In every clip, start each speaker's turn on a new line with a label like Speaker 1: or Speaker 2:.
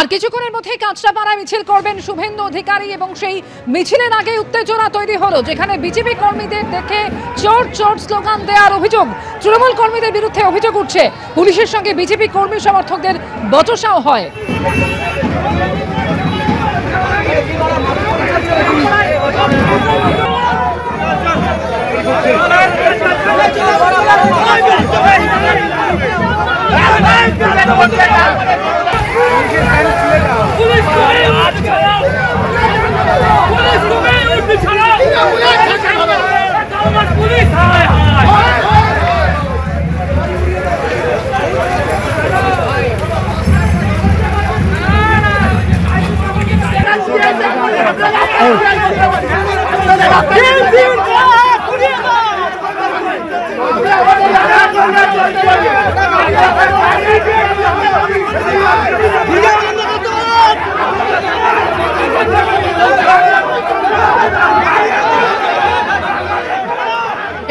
Speaker 1: আর কিছুক্ষণের মধ্যেই কাঁচরাপাড়ায় মিছিল করবেন শুভেন্দু অধিকারী এবং সেই মিছিলের আগে উত্তেজনা তৈরি হলো, যেখানে বিজেপি কর্মীদের দেখে চোর চোর স্লোগান দেওয়ার অভিযোগ। তৃণমূল কর্মীদের বিরুদ্ধে অভিযোগ উঠছে, পুলিশের সঙ্গে বিজেপি কর্মী সমর্থকদের বচসাও হয়।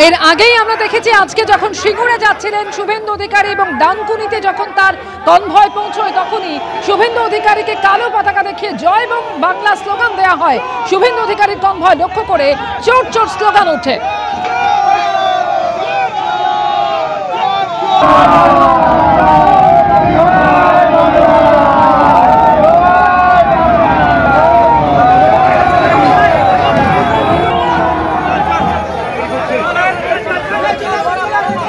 Speaker 1: এর আগেই আমরা দেখেছি আজকে যখন সিঙ্গুরে যাচ্ছিলেন শুভেন্দু অধিকারী এবং ডানকুনিতে যখন তার কনভয় পৌঁছয়, তখনই শুভেন্দু অধিকারীকে কালো পতাকা দেখিয়ে জয় এবং বাংলা স্লোগান দেওয়া হয়। শুভেন্দু অধিকারীর কনভয় লক্ষ্য করে চোর চোর স্লোগান ওঠে।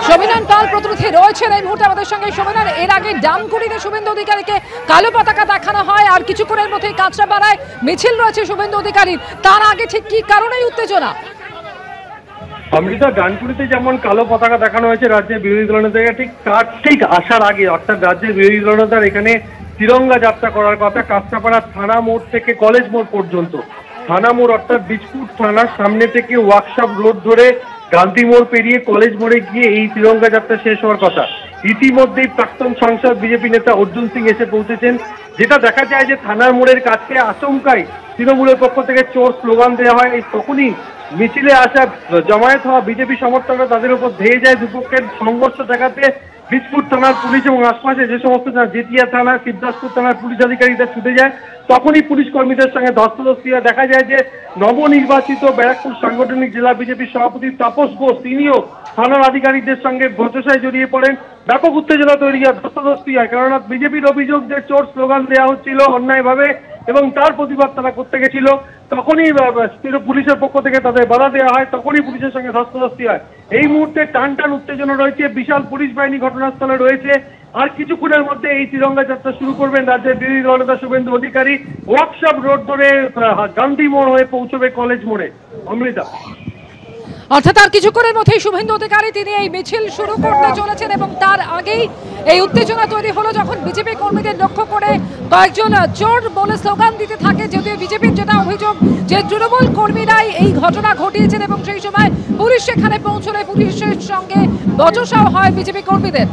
Speaker 1: সমীরণ পাল প্রতিনিধি রয়েছেন এই মুহূর্তে আমাদের সঙ্গে। সমীরণ, এর আগে ডানকুনিতে শুভেন্দু অধিকারীকে কালো পতাকা দেখানো হয়, আর কিছুক্ষণের মধ্যেই কাঁচরাপাড়ায় মিছিল রয়েছে শুভেন্দু অধিকারীর। তার আগে ঠিক কি কারণে উত্তেজনা?
Speaker 2: অমৃতা, ডানকুনিতে যেমন কালো পতাকা দেখানো হয়েছে রাজ্যের বিরোধী দলনেতাকে, ঠিক আসার আগে অর্থাৎ রাজ্যের বিরোধী দলনেতার এখানে তিরঙ্গা যাত্রা করার কথা কাঁচরাপাড়া থানা মোড় থেকে কলেজ মোড় পর্যন্ত। থানা মোড় অর্থাৎ বিজপুর থানার সামনে থেকে ওয়ার্কশপ রোড ধরে গান্ধী মোড় পেরিয়ে কলেজ মোড়ে গিয়ে এই তিরঙ্গা যাত্রা শেষ হওয়ার কথা। ইতিমধ্যেই প্রাক্তন সাংসদ বিজেপি নেতা অর্জুন সিং এসে পৌঁছেছেন। যেটা দেখা যায় যে থানার মোড়ের কাছে আচমকাই তৃণমূলের পক্ষ থেকে চোর স্লোগান দেওয়া হয়। এই তখনই মিছিলে আসা জমায়েত হওয়া বিজেপি সমর্থকরা তাদের উপর ধেয়ে যায়। দুপক্ষের সংঘর্ষ দেখাতে বীজপুর থানার পুলিশ এবং আশপাশে যে সমস্ত জেতিয়া থানা, সিদ্ধার্থপুর থানার পুলিশ আধিকারিকরা ছুটে যায়। তখনই পুলিশ কর্মীদের সঙ্গে ধস্তাধস্তি হয়। দেখা যায় যে নবনির্বাচিত ব্যারাকপুর সাংগঠনিক জেলা বিজেপির সভাপতি তাপস ঘোষ তিনিও থানার আধিকারিকদের সঙ্গে বচসায় জড়িয়ে পড়েন। ব্যাপক উত্তেজনা তৈরি হয়, ধস্তাধস্তি হয়। কেননা বিজেপির অভিযোগ যে চোর স্লোগান দেওয়া হচ্ছিল অন্যায়ভাবে এবং তার প্রতিবাদ তারা করতে গেছিল। তখনই পুলিশের পক্ষ থেকে তাদের বাধা দেওয়া হয়, তখনই পুলিশের সঙ্গে ধস্তাধস্তি হয়। এই মুহূর্তে টান উত্তেজনা রয়েছে, বিশাল পুলিশ বাহিনী ঘটনাস্থলে রয়েছে। আর কিছুক্ষণের মধ্যে এই তিরঙ্গা যাত্রা শুরু করবেন রাজ্যের বিরোধী দলনেতা শুভেন্দু অধিকারী। ওয়ার্কশপ রোড ধরে গান্ধী মোড় হয়ে পৌঁছবে কলেজ মোড়ে। অমৃতা,
Speaker 1: অর্থাৎ আর কিছুক্ষণের মধ্যেই শুভেন্দু অধিকারী তিনি এই মিছিল শুরু করতে চলেছেন এবং তার আগেই এই উত্তেজনা তৈরি হলো যখন বিজেপি কর্মীদের লক্ষ্য করে কয়েকজন চোর বলে স্লোগান দিতে থাকে। যদিও বিজেপির যেটা অভিযোগ যে তৃণমূল কর্মীরাই এই ঘটনা ঘটিয়েছেন এবং সেই সময় পুলিশ সেখানে পৌঁছলে পুলিশের সঙ্গে বচসাও হয় বিজেপি কর্মীদের।